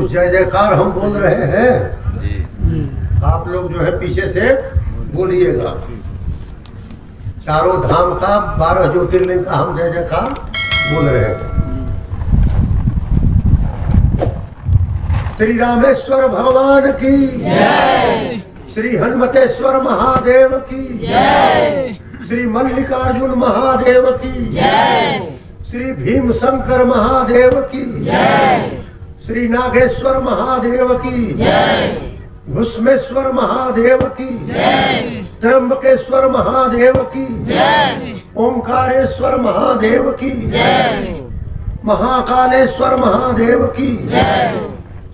जय जयकार हम बोल रहे हैं, आप लोग जो है पीछे से बोलिएगा। चारों धाम का 12 ज्योतिर्लिंग का हम जय जयकार बोल रहे हैं। श्री रामेश्वर भगवान की जय, श्री हनुमतेश्वर महादेव की जय, श्री मल्लिकार्जुन महादेव की जय, श्री भीम शंकर महादेव की जय, श्री नागेश्वर महादेव की जय, घुस्मेश्वर महादेव की जय, त्र्यंबकेश्वर महादेव की जय, ओंकारेश्वर महादेव की जय, महाकालेश्वर महादेव की जय,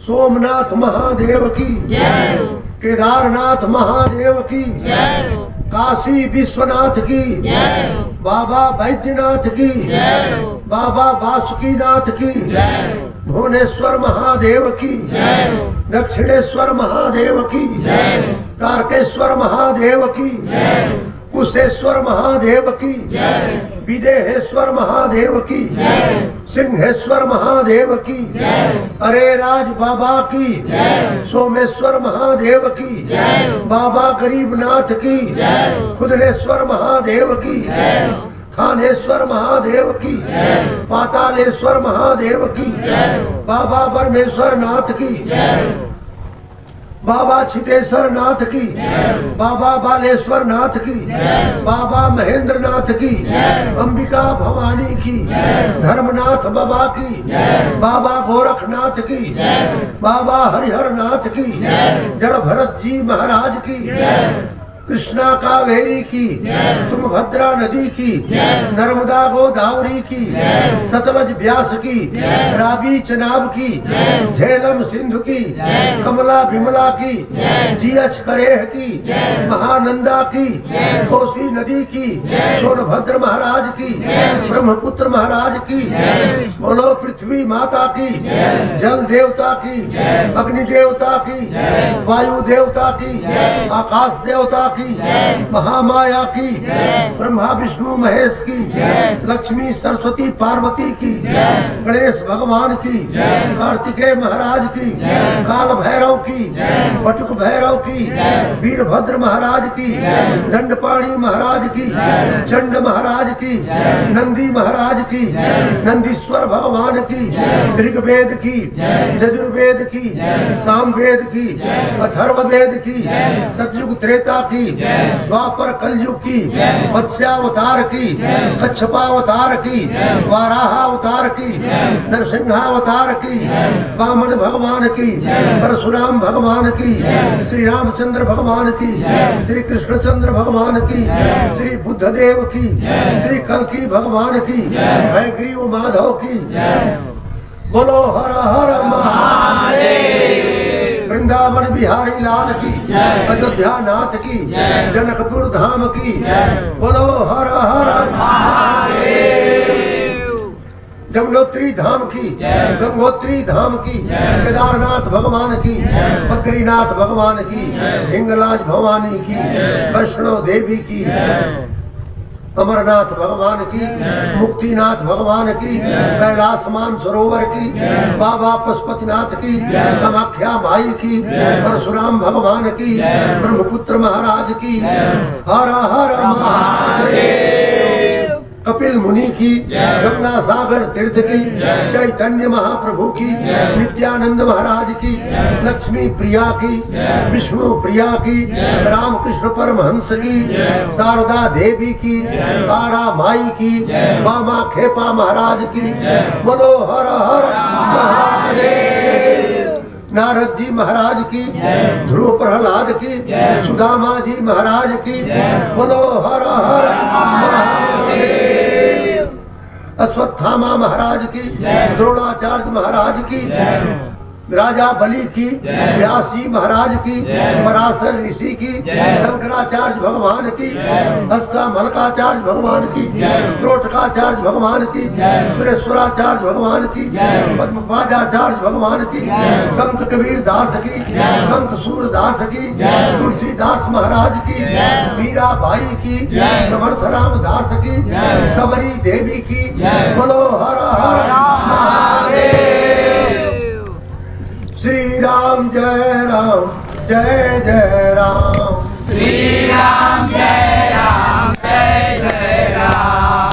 सोमनाथ महादेव की जय, केदारनाथ महादेव की जय, काशी विश्वनाथ की जय, बाबा बैद्यनाथ की जय, बाबा बासुकीनाथ की जय, भुवनेश्वर महादेव की जय, दक्षिणेश्वर महादेव की जय, तारकेश्वर महादेव की जय, कुशेश्वर महादेव की जय, विदेहेश्वर महादेव की जय, सिंहेश्वर महादेव की जय, अरे राज बाबा की जय, सोमेश्वर महादेव की जय, बाबा गरीबनाथ की जय, खुदनेश्वर महादेव की जय, थानेश्वर महादेव की जय, पातालेश्वर महादेव की जय, बाबा परमेश्वर नाथ की जय, बाबा छितेश्वर नाथ की जय, बाबा बालेश्वर नाथ की जय, बाबा महेंद्र नाथ की जय, अंबिका भवानी की जय, धर्मनाथ बाबा की जय, बाबा गोरखनाथ की जय, बाबा हरिहर नाथ की जय, जड़ भरत जी महाराज की जय, कृष्णा कावेरी की तुंगभद्रा नदी की, नर्मदा गोदावरी की, सतलज व्यास की, रावी चनाब की, झेलम सिंधु की, कमला विमला की, जीएच करेह की, महानंदा की, कोसी नदी की, सोनभद्र महाराज की, ब्रह्मपुत्र महाराज की, बोलो पृथ्वी माता की, जल देवता की, अग्नि देवता की, वायु देवता की, आकाश देवता की, महामाया की, ब्रह्मा विष्णु महेश की, लक्ष्मी सरस्वती पार्वती की, गणेश भगवान की, कार्तिकेय महाराज की, काल भैरव की, बटुक भैरव की, वीरभद्र महाराज की, दंडपाणी महाराज की, चंड महाराज की, नंदी महाराज की, नंदीश्वर भगवान की, ऋग्वेद की, यजुर्वेद की, सामवेद की, अथर्ववेद की, सतयुग त्रेता की, द्वापर कलयुग की, मत्स्यावतार की, कच्छपावतार की, वाराहावतार की, नरसिंहावतार की, वामन भगवान की, परशुराम भगवान की, श्री रामचंद्र भगवान की, श्री कृष्णचंद्र भगवान की, श्री बुद्धदेव की, श्री कल्की भगवान की, हयग्रीव माधव की, बोलो हर हर महादेव। वृंदावन बिहारी लाल की, अयोध्या नाथ की, जनकपुर धाम की, बोलो हर हर महादेव। जमुनोत्री धाम की, गंगोत्री धाम की, केदारनाथ भगवान की, बद्रीनाथ भगवान की, हिंगलाज भवानी की, वैष्णो देवी की, अमरनाथ भगवान की, मुक्तिनाथ भगवान की, कैलाश मानसरोवर की, बाबा पशुपतिनाथ की, कामाख्या माई की, परशुराम भगवान की, ब्रह्मपुत्र महाराज की, हर हर महादेव। कपिल मुनि की, गंगा सागर तीर्थ की, चैतन्य महाप्रभु की, नित्यानंद महाराज की, लक्ष्मी प्रिया की, विष्णु प्रिया की, रामकृष्ण परमहंस की, शारदा देवी की, तारा माई की, मामा खेपा महाराज की, बोलो हर हर महादेव। नारद जी महाराज की, ध्रुव प्रहलाद की, सुदामा जी महाराज की, बोलो हर हर महादेव। अश्वत्थामा महाराज की, द्रोणाचार्य महाराज की, राजा बलि की, व्यास जी महाराज की, पराशर ऋषि की, शंकराचार्य भगवान की, हस्ता मलकाचार्य भगवान की, त्रोटकाचार्य भगवान की, सुरेश्वराचार्य भगवान की, पद्मपादाचार्य भगवान की, संत कबीर दास की, संत सूरदास की, तुलसीदास महाराज की, मीरा बाई की, समर्थ रामदास की, सबरी देवी की, बोलो हर हर महादेव। श्री राम जय जय राम। श्री राम जय राम।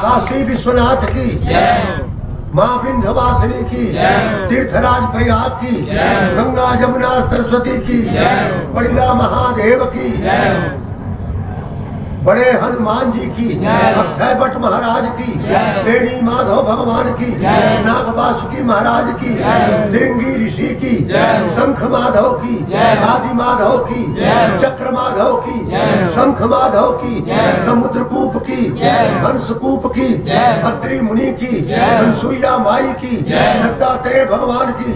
काशी विश्वनाथ की जय। माँ विंध्यवासिनी की तीर्थराज प्रयाग की गंगा जमुना सरस्वती की बड़िला महादेव की बड़े हनुमान जी की अक्षय भट्ट महाराज की बेड़ी माधव भगवान की नाग वासुकी महाराज की श्रृंगी ऋषि की शंख माधव की आदि माधव की चक्र माधव की शंख माधव की समुद्रकूप की हंसकूप की अत्रि मुनि की अनसुईया माई की दत्तात्रेय भगवान की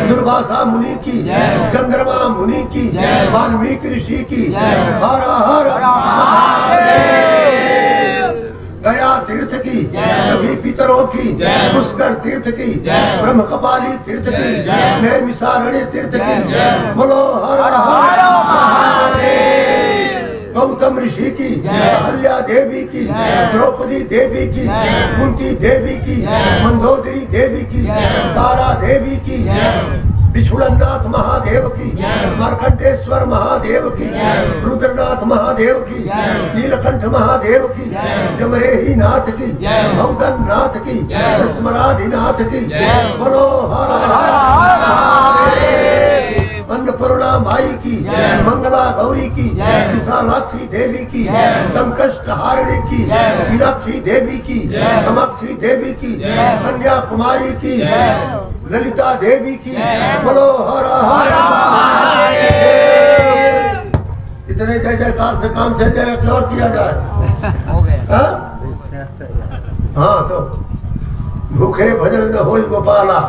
दुर्वासा मुनि की चंद्रमा मुनि की वाल्मीकि ऋषि की हर हर गया तीर्थ की सभी पितरों की पुष्कर तीर्थ की ब्रह्म कपाली तीर्थ की नैमिषारण्य तीर्थ की बोलो हर हर महादेव। गौतम ऋषि की अहल्या देवी की द्रौपदी देवी की कुंती देवी की मंदोदरी देवी की तारा देवी की विष्णुनाथ महादेव की मार्कंडेश्वर महादेव की रुद्रनाथ महादेव की नीलकंठ महादेव की जमरेही नाथ की भौदन नाथ की स्मराधिनाथ की बोलो हर हर अन्नपूर्णा माई की मंगला गौरी की विशालाक्षी देवी की संकष्ट हारिणी की मीनाक्षी देवी की कामाक्षी देवी की कन्याकुमारी की ललिता देवी की बोलो हर हर महादेव। इतने जय जयकार से काम चल जाएगा और किया जाए। हाँ तो भूखे भजन न होई गोपाला,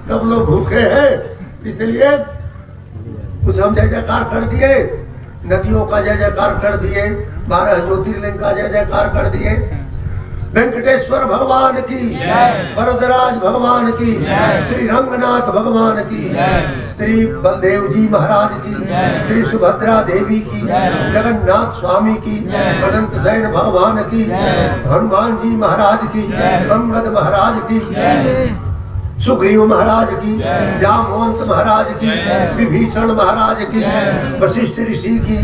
सब लोग भूखे हैं इसलिए कुछ हम जय जयकार कर दिए, नदियों का जय जयकार कर दिए, 12 ज्योतिर्लिंग का जय जयकार कर दिए, वेंकटेश्वर भगवान की, वरदराज भगवान की, श्री रंगनाथ भगवान की, श्री बलदेव जी महाराज की, श्री सुभद्रा देवी की, जगन्नाथ स्वामी की, अनंत सैन भगवान की, हनुमान जी महाराज की, अंगद महाराज की, सुग्रीव महाराज की, जामवंत महाराज की, विभीषण महाराज की, वशिष्ठ ऋषि की,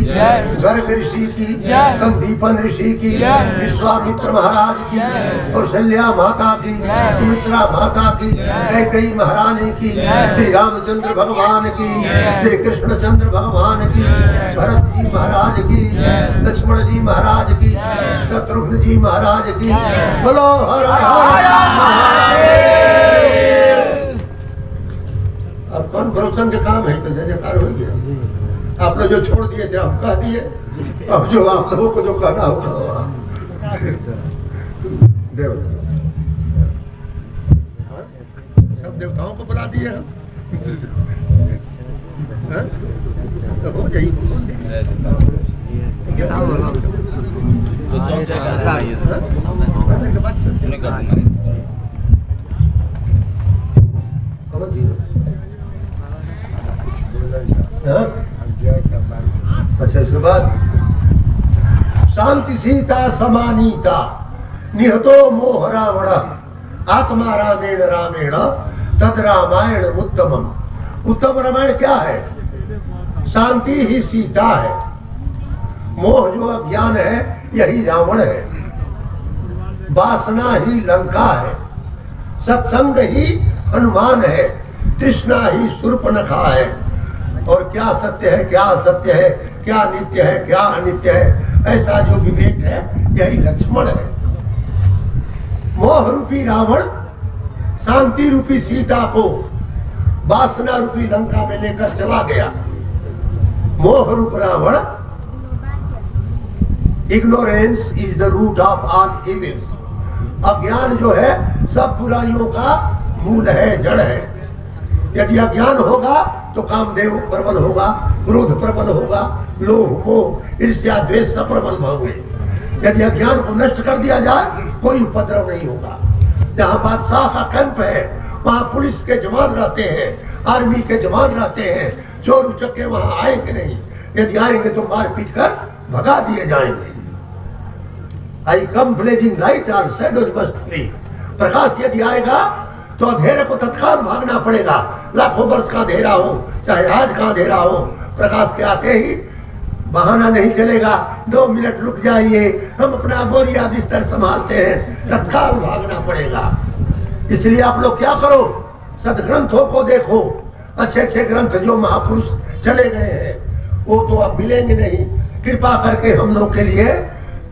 गर्ग ऋषि की, संदीपन ऋषि की, विश्वामित्र महाराज की, कौशल्या माता की, सुमित्रा माता की, कैकेयी महारानी की, श्री रामचंद्र भगवान की, श्री कृष्णचंद्र भगवान की, भरत जी महाराज की, लक्ष्मण जी महाराज की, शत्रुघ्न जी महाराज की। बोलो हर हर महादेव। अब कौन प्रवचन के काम है तो जय जयकार हो गया। आप लोग जो छोड़ दिए थे हम कह दिए, अब जो आप लोगों को जो कहना होगा देव सब देवताओं को बुला दिए हम तो हो जाएगी। अच्छा इसके बाद शांति सीता समानीता निहतो मोह रावण आत्मा रामेण रामेण तद रामायण उत्तमम। उत्तम रामायण क्या है? शांति ही सीता है, मोह जो अज्ञान है यही रावण है, वासना ही लंका है, सत्संग ही हनुमान है, तृष्णा ही शूर्पणखा है। और क्या सत्य है क्या असत्य है, क्या नित्य है क्या अनित्य है, ऐसा जो विवेक है यही लक्ष्मण है। मोह रूपी रावण शांति रूपी सीता को वासना रूपी लंका में लेकर चला गया। मोह रूप Ravan, ignorance is the root of all evils. अज्ञान जो है सब बुराइयों का मूल है, जड़ है। यदि अज्ञान होगा तो कामदेव प्रबल होगा, क्रोध प्रबल होगा, लोभ मोह ईर्ष्या द्वेष सब प्रबल होंगे। यदि अज्ञान को नष्ट कर दिया जाए कोई उपद्रव नहीं होगा। जहाँ बादशाह का कैंप है वहाँ पुलिस के जवान रहते हैं, आर्मी के जवान रहते हैं, चोर उचक्के वहाँ आएंगे नहीं। यदि आएंगे तो मार पीट कर भगा दिए जाएंगे। आई कम ब्लेजिंग लाइट और शैडोज मस्ट फ्ली। प्रकाश यदि आएगा तो अंधेरे को तत्काल भागना पड़ेगा। लाखों वर्ष का अंधेरा हो, चाहे आज का अंधेरा हो, प्रकाश के आते ही बहाना नहीं चलेगा। 2 मिनट रुक जाइए, हम अपना बोरिया बिस्तर संभालते हैं, तत्काल भागना पड़ेगा। इसलिए आप लोग क्या करो, सदग्रंथों को देखो। अच्छे अच्छे ग्रंथ जो महापुरुष चले गए हैं वो तो अब मिलेंगे नहीं। कृपा करके हम लोग के लिए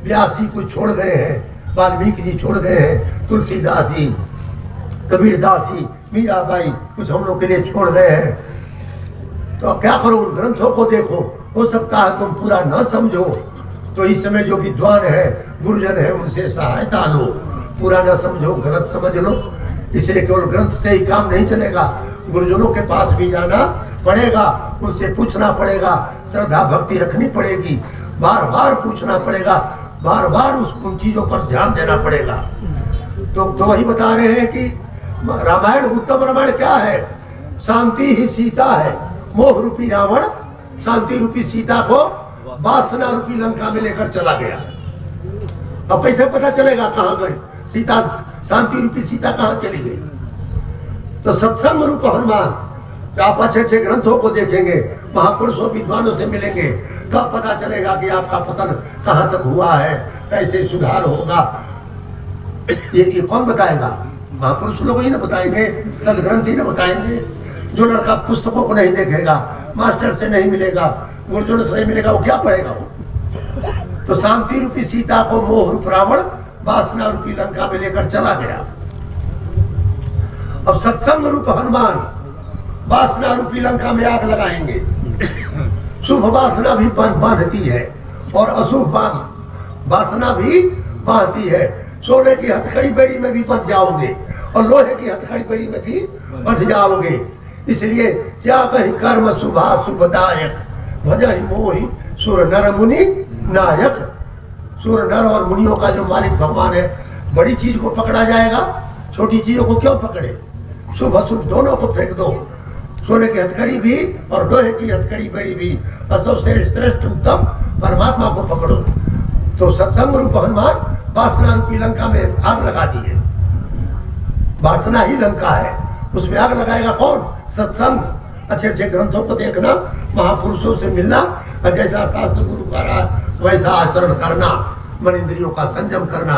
व्यास जी कुछ छोड़ गए हैं, वाल्मीकि जी छोड़ गए हैं, तुलसीदास जी, कबीरदास जी, मीराबाई कुछ हम लोग के लिए छोड़ गए हैं। तो क्या करो, उन ग्रंथों को देखो। हो सकता है तुम पूरा न समझो, तो इस समय जो विद्वान है, गुरुजन है, उनसे सहायता लो। पूरा न समझो, गलत समझ लो। इसलिए केवल ग्रंथ से ही काम नहीं चलेगा, गुरुजनों के पास भी जाना पड़ेगा, उनसे पूछना पड़ेगा, श्रद्धा भक्ति रखनी पड़ेगी, बार बार पूछना पड़ेगा, बार बार उन चीजों पर ध्यान देना पड़ेगा। तो वही बता रहे हैं कि रामायण, उत्तम रामायण क्या है? शांति ही सीता है। मोह रूपी रावण शांति रूपी सीता को वासना रूपी लंका में लेकर चला गया। अब कैसे पता चलेगा कहाँ गए सीता? शांति रूपी सीता कहाँ चली गई? तो सत्संग रूप हनुमान, तो आप अच्छे अच्छे ग्रंथों को देखेंगे, महापुरुषों विद्वानों से मिलेंगे, तब पता चलेगा कि आपका पतन कहाँ तक हुआ है, कैसे सुधार होगा। ये कौन बताएगा? महापुरुष लोग ही ना बताएंगे, सदग्रंथ ही ना बताएंगे। जो लड़का पुस्तकों को नहीं देखेगा, मास्टर से नहीं मिलेगा, गुरुजनों से नहीं मिलेगा, वो क्या पढ़ेगा? वो तो शांति रूपी सीता को मोह रूप रावण वासना रूपी लंका में लेकर चला गया। अब सत्संग रूप हनुमान वासना रूपी लंका में आग लगाएंगे। शुभ वासना भी बांधती है और अशुभ वासना भी बांधती है। सोने की हथकड़ी बेड़ी में भी बंध जाओगे और लोहे की हथकड़ी बेड़ी में भी बंध जाओगे। इसलिए क्या कहीं कर्म शुभा शुभदायक, भजहि मोहि सुर नर मुनि नायक। सुर नर और मुनियों का जो मालिक भगवान है, बड़ी चीज को पकड़ा जाएगा, छोटी चीजों को क्यों पकड़े? शुभ अशुभ दोनों को फेंक दो, सोने की हथकड़ी भी और लोहे की हथकड़ी बेड़ी भी, और सबसे श्रेष्ठ उत्तम परमात्मा को पकड़ो। तो सत्संग रूप हनुमान वासना रूपी लंका में आग लगाती है। वासना ही लंका है, उसमें आग लगाएगा कौन? सत्संग। अच्छे अच्छे ग्रंथों को देखना, महापुरुषों से मिलना, और जैसा शास्त्र गुरु का रहा वैसा आचरण करना, मन इंद्रियों का संयम करना,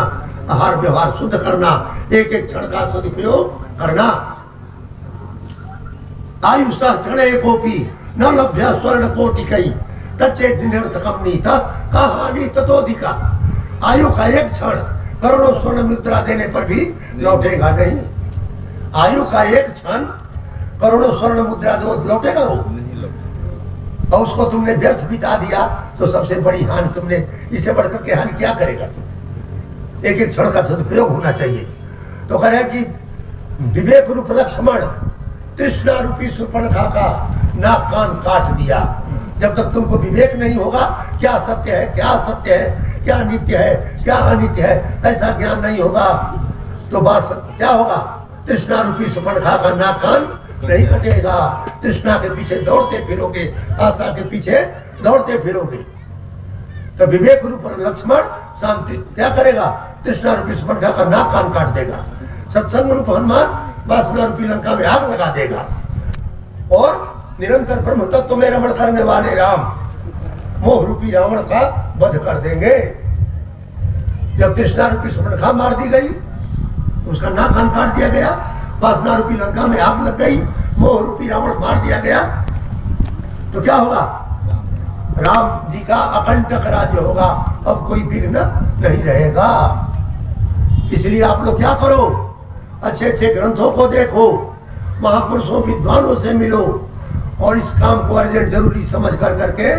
आहार व्यवहार शुद्ध करना, एक एक क्षण का सदुपयोग करना। आयु सह क्षणे कोपी न लभ्य स्वर्ण कोटि कई तच्चेत निरर्थकम नीता हानि ततोधिका। आयु का एक क्षण करोड़ों स्वर्ण मुद्रा देने पर भी लौटेगा नहीं। आयु का एक क्षण करोड़ों स्वर्ण मुद्रा दो, लौटेगा वो? और उसको तुमने व्यर्थ बिता दिया तो सबसे बड़ी हानि तुमने, इससे बढ़कर के हानि क्या करेगा? तुम एक एक क्षण का सदुपयोग होना चाहिए। तो कह रहे कि विवेक रूप लक्ष्मण तृष्णा रूपी शूर्पणखा का नाक कान काट दिया। जब तक तुमको विवेक नहीं होगा, क्या सत्य है, क्या असत्य है, क्या नित्य है, क्या अनित्य है, ऐसा ज्ञान नहीं होगा, तो बस क्या होगा? तृष्णा रूपी शूर्पणखा का नाक कान नहीं कटेगा। तृष्णा के पीछे दौड़ते फिरोगे, आशा के पीछे दौड़ते फिरोगे। तो विवेक रूप लक्ष्मण शांति क्या करेगा? तृष्णा रूपी शूर्पणखा का नाक कान काट देगा। सत्संग रूप हनुमान वासना रूपी लंका में आग लगा देगा। और निरंतर ब्रह्म तत्व में रमण करने वाले राम मोह रूपी रावण का वध कर देंगे। जब तृष्णा रूपी शूर्पणखा मार दी गई, उसका नाक कान काट दिया गया, वासना रूपी लंका में आग लग गई, मोह रूपी रावण मार दिया गया, तो क्या होगा? राम जी का अकंटक राज्य होगा, अब कोई विघ्न नहीं रहेगा। इसलिए आप लोग क्या करो? अच्छे अच्छे ग्रंथों को देखो, महापुरुषों विद्वानों से मिलो, और इस काम को अर्जेंट जरूरी समझ कर करके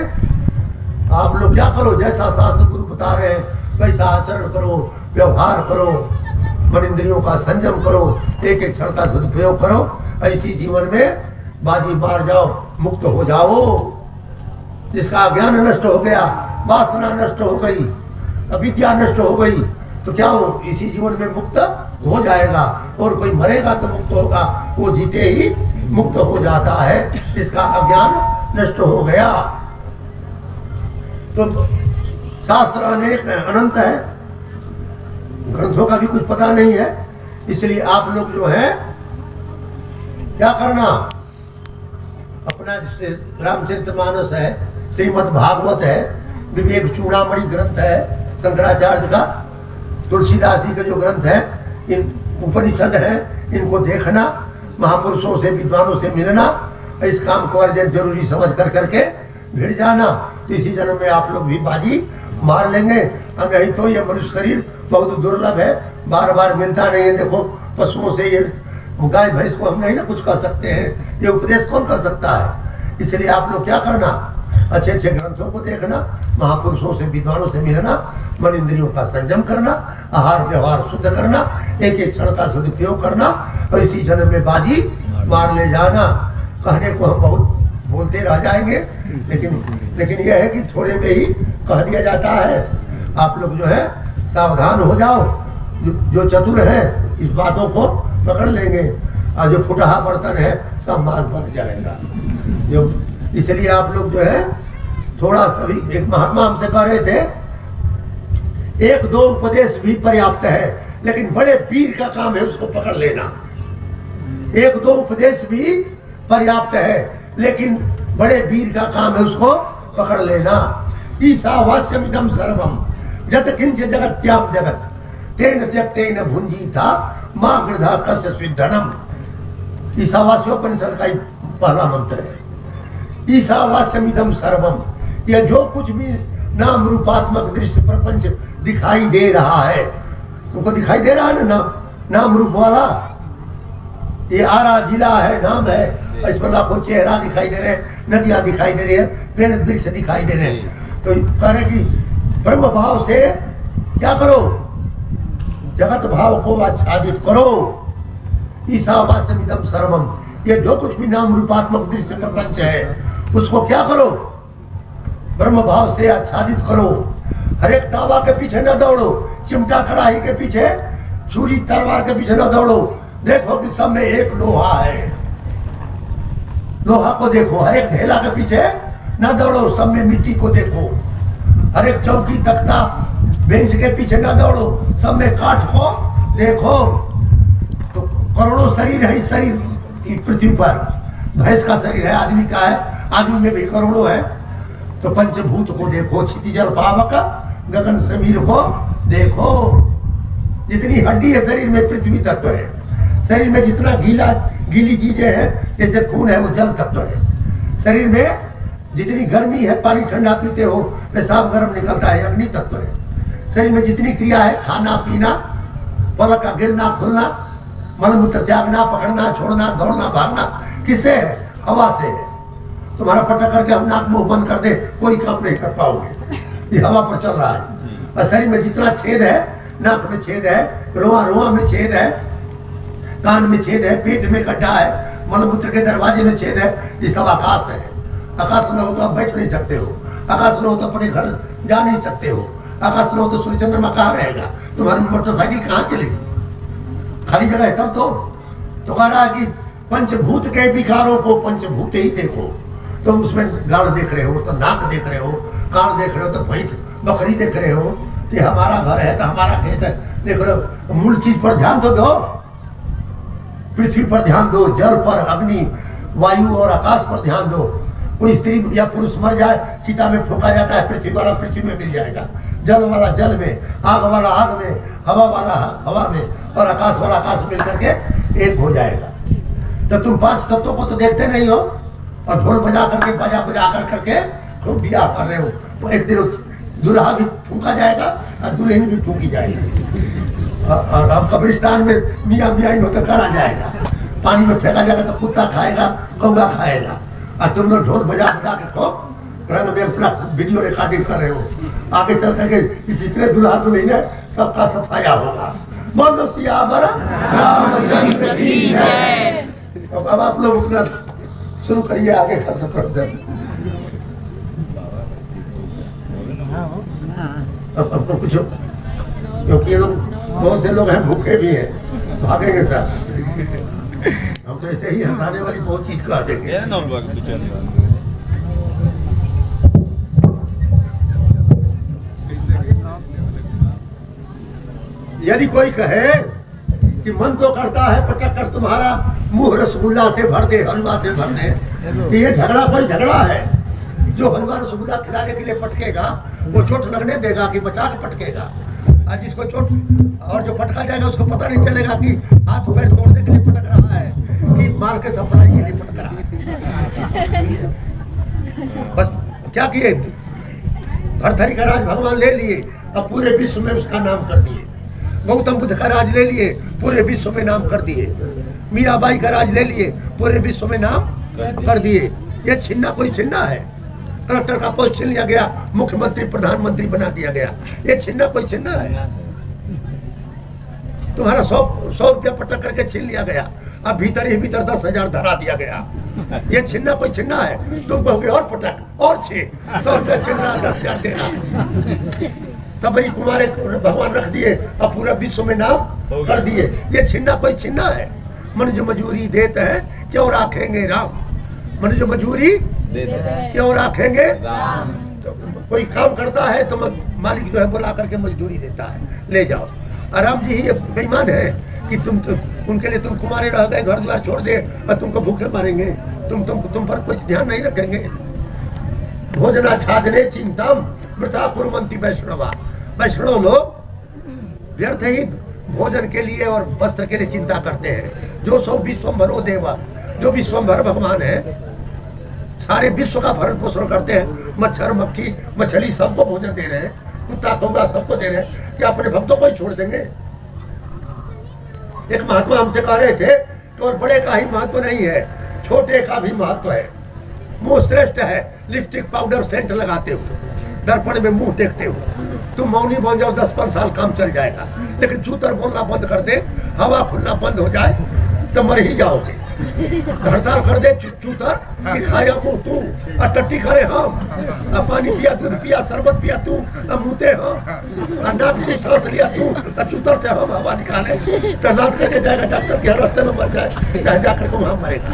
आप लोग क्या करो? जैसा शास्त्र गुरु बता रहे हैं वैसा आचरण करो, व्यवहार करो, मन इंद्रियों का संयम करो, एक एक क्षण का सदुपयोग करो। ऐसी जीवन में बाजी मार जाओ, मुक्त हो जाओ। जिसका ज्ञान नष्ट हो गया, वासना नष्ट हो गई, अविद्या नष्ट हो गई, तो क्या हो? इसी जीवन में मुक्त हो जाएगा। और कोई मरेगा तो मुक्त होगा, वो जीते ही मुक्त हो जाता है, इसका अज्ञान नष्ट हो गया। तो शास्त्र अनेक अनंत है, ग्रंथों का भी कुछ पता नहीं है। इसलिए आप लोग जो है क्या करना, अपना जैसे रामचरितमानस है, श्रीमद् भागवत है, विवेक चूड़ामणि ग्रंथ है शंकराचार्य का, तुलसीदास जी के जो ग्रंथ है, इन उपनिषद है, इनको देखना, महापुरुषों से विद्वानों से मिलना, इस काम को अर्जेंट जरूरी समझ कर करके भिड़ जाना, तो इसी जन्म में आप लोग भी बाजी मार लेंगे। नहीं तो ये मनुष्य शरीर बहुत दुर्लभ है, बार बार मिलता नहीं है। देखो पशुओं से ये गाय भैंस को हम नहीं ना कुछ कर सकते हैं, ये उपदेश कौन कर सकता है। इसलिए आप लोग क्या करना, अच्छे अच्छे ग्रंथों को देखना, महापुरुषों से विद्वानों से मिलना, मन इंद्रियों का संयम करना, आहार व्यवहार शुद्ध करना, एक एक क्षण का सदुपयोग करना, और इसी जन्म में बाजी मार ले जाना। कहने को हम बहुत बोलते रह जाएंगे, लेकिन यह है कि थोड़े में ही कह दिया जाता है। आप लोग जो है सावधान हो जाओ, जो चतुर है इस बातों को पकड़ लेंगे, और जो फुटहा बर्तन है सब माल पक जाएगा। जो इसलिए आप लोग जो है थोड़ा सभी, एक महात्मा हमसे कह रहे थे, एक दो उपदेश भी पर्याप्त है, लेकिन बड़े वीर का काम है उसको पकड़ लेना। एक दो उपदेश भी पर्याप्त है, लेकिन बड़े वीर का काम है उसको पकड़ लेना। ईशावास्यमिदं सर्वम जत किंच जगत्याम जगत तेन त्यक्तेन भुंजीता मां गृधा कस्य स्विद्धनम। ईशावास्योपनिषद का ही पहला मंत्र है। ईशावास्यमिदं सर्वम, यह जो कुछ भी नाम रूपात्मक दृश्य प्रपंच दिखाई दे रहा है, तुमको दिखाई दे रहा है ना, नाम रूप वाला, ये आरा जिला है, नाम है, इसमें लाखों चेहरा दिखाई दे रहे हैं, नदियां दिखाई दे रही है, पेड़ वृक्ष दिखाई दे रहे हैं। तो कह रहे कि ब्रह्म भाव से क्या करो, जगत भाव को आच्छादित करो। ईशावास्यमिदं सर्वम, ये जो कुछ भी नाम रूपात्मक दृश्य प्रपंच है उसको क्या करो, ब्रह्म भाव से आच्छादित करो। हर एक तावा के पीछे न दौड़ो, चिमटा कढ़ाई के पीछे, छुरी तलवार के पीछे न दौड़ो। देखो कि सब में एक लोहा है, लोहा को देखो। हर एक ढेला के पीछे न दौड़ो, सब में मिट्टी को देखो। हर एक चौकी तख्ता बेंच के पीछे न दौड़ो, सब में काठ को देखो। तो करोड़ों शरीर है इस शरीर पृथ्वी पर, भैंस का शरीर है, आदमी का है, आदमी में भी करोड़ों है। तो पंचभूत को देखो, क्षितिजल पावक गगन समीर को देखो। जितनी हड्डी है शरीर में पृथ्वी तत्व है, शरीर में जितना गीली चीजें हैं जैसे खून है वो जल तत्व है, शरीर में जितनी गर्मी है पानी ठंडा पीते हो पेशाब गर्म निकलता है अग्नि तत्व है, शरीर में जितनी क्रिया है खाना पीना, पलक का गिरना खुलना, मलमूत्र त्यागना, पकड़ना छोड़ना, दौड़ना भागना, किससे है, हवा से है। तुम्हारा पटक करके हम नाक मुंह बंद कर दे कोई काम नहीं कर पाओगे, ये हवा पर चल रहा है। और शरीर में जितना छेद है, नाक में छेद है, रोआ में छेद है, कान में छेद है, पेट में गड्ढा है, मलमूत्र के दरवाजे में छेद है, ये सब आकाश है। आकाश न हो तो आप बैठ नहीं सकते हो, आकाश न हो तो अपने घर जा नहीं सकते हो, आकाश न हो तो सूर्य चंद्रमा कहाँ रहेगा, तुम्हारी मोटरसाइकिल कहाँ चलेगी, खाली जगह है तब तो कह रहा है कि पंचभूत के विकारों को पंचभूत ही देखो। तो उसमें गाड़ देख रहे हो तो नाक देख रहे हो, कान देख रहे हो तो भैंस बकरी देख रहे हो, ये हमारा घर है तो हमारा खेत है देख रहे हो। मूल चीज पर ध्यान तो दो, पृथ्वी पर ध्यान दो, जल पर, अग्नि, वायु और आकाश पर ध्यान दो। कोई स्त्री या पुरुष मर जाए चिता में फूंका जाता है, पृथ्वी वाला पृथ्वी में मिल जाएगा, जल वाला जल में, आग वाला आग में, हवा वाला हवा में, और आकाश वाला आकाश में मिल करके एक हो जाएगा। तो तुम पांच तत्वों को तो देखते नहीं हो, और ढोल बजा करके बजा करके खूब बियाह कर रहे हो। तो एक दिन दुल्हा भी फूंका जाएगा और दुल्हन भी फूंकी जाएगी, और अब कब्रिस्तान में मियाँ मियाँ हो तो करा जाएगा, पानी में फेंका जाएगा तो कुत्ता खाएगा, कौवा खाएगा, और तुम लोग ढोल बजा के खूब रंग में अपना वीडियो रिकॉर्डिंग कर रहे हो। आगे चल करके जितने दुल्हा दुल्हन है सबका सफाया होगा। बोल दो सियावर रामचंद्र की जय। अब आप लोग अपना शुरू करिए आगे का सफर। अब कुछ, क्योंकि ये लोग बहुत से लोग हैं भूखे भी हैं, भागेंगे सर, हम तो ऐसे ही हंसाने वाली बहुत चीज कह देंगे। यदि कोई कहे कि मन तो करता है पटक कर तुम्हारा मुंह रसगुल्ला से भर दे, हलवा से भर दे। तो ये झगड़ा कोई झगड़ा है? जो हलवा रसगुल्ला खिलाने के लिए पटकेगा वो चोट लगने देगा कि बचा के पटकेगा? और जिसको चोट और जो पटका जाएगा उसको पता नहीं चलेगा कि हाथ पैर तोड़ने के लिए पटक रहा है कि माल के सप्लाई के लिए पटक रहा है। बस क्या किए, भरथरी का राज भगवान ले लिए और पूरे विश्व में उसका नाम कर दिए। गौतम बुद्ध का राज ले लिए, पूरे विश्व में नाम कर दिए। मीराबाई का राज ले लिए, पूरे विश्व में नाम कर दिए। ये छीनना कोई छीनना है? कलेक्टर का पोस्ट छीन लिया गया, मुख्यमंत्री प्रधानमंत्री बना दिया गया, ये छीनना कोई छीनना है? तुम्हारा 100 रुपया पटक करके छीन लिया गया, अब भीतर ही भीतर 10,000 धरा दिया गया, ये छीनना कोई छीनना है? तुम कहोगे और पटक और 100 रुपया छीन रहा, 10,000 दे रहा। सबरी कुमारे भगवान रख दिए और पूरा विश्व में नाम कर दिए, ये छीनना कोई छीनना है? मन जो मजूरी देते हैं क्यों राखेंगे राम, मन जो मजूरी क्यों राखेंगे? तो कोई काम करता है तो मालिक जो है बुला करके मजदूरी देता है, ले जाओ। आराम जी ही बेईमान है कि उनके लिए तुम कुमारे रह गए, घर द्वार छोड़ दे और तुमको भूखे मारेंगे, तुम पर कुछ ध्यान नहीं रखेंगे। भोजना छादने चिंतम वृथा कुर्वन्ति वैष्णवा, वैष्णव लोग व्यर्थ ही भोजन के लिए और वस्त्र के लिए चिंता करते हैं। जो सो विश्वम्भरो देवा, जो विश्वम्भर भगवान है सारे विश्व का भरण पोषण करते हैं, मच्छर मक्खी मछली सबको भोजन दे रहे हैं, कुत्ता कौवा सबको दे रहे हैं, क्या अपने भक्तों को ही छोड़ देंगे? एक महात्मा हमसे कह रहे थे कि और बड़े का ही महत्व नहीं है, छोटे का भी महत्व है। मुंह श्रेष्ठ है, लिपस्टिक पाउडर सेंट लगाते हो, दर्पण में मुंह देखते हो, तुम मौनी बन जाओ 10-5 साल काम चल जाएगा, लेकिन चूतर बोलना बंद कर दे, हवा खुलना बंद हो जाए तो मर ही जाओगे। हड़ताल कर दे चूतर कि खाया मुँह तू और टट्टी करे हम, पानी पिया दूध पिया शरबत पिया तू, मुँहते हम नाक तू सांस लिया तू, चूतर से हम हवा निकाले तो लाद करके जाएगा डॉक्टर के रास्ते में मर जाए, चाहे जाकर के वहाँ मरेगा।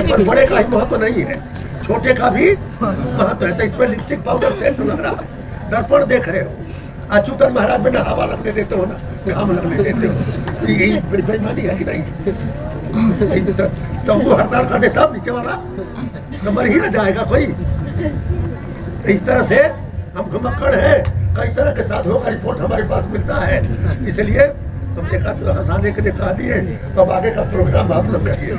पर बड़े का ही महत्व नहीं है, छोटे का भी महत्व है। तो इसमें लिपस्टिक पाउडर सेंट लग रहा है, दर्पण देख रहे हो, चूतर महाराज में ना हवा लगने देते हो ना घाम लगने देते हो, यही बेईमानी है कि नहीं? तो वो हड़ताल कर दे तब नीचे वाला तो मर ही ना जाएगा कोई। इस तरह से हम घुमक्कड़ हैं, कई तरह के साधुओं का रिपोर्ट हमारे पास मिलता है, इसलिए हम देखा तो हंसाने के लिए कहा दिए, अब आगे का प्रोग्राम आप लोग करिए।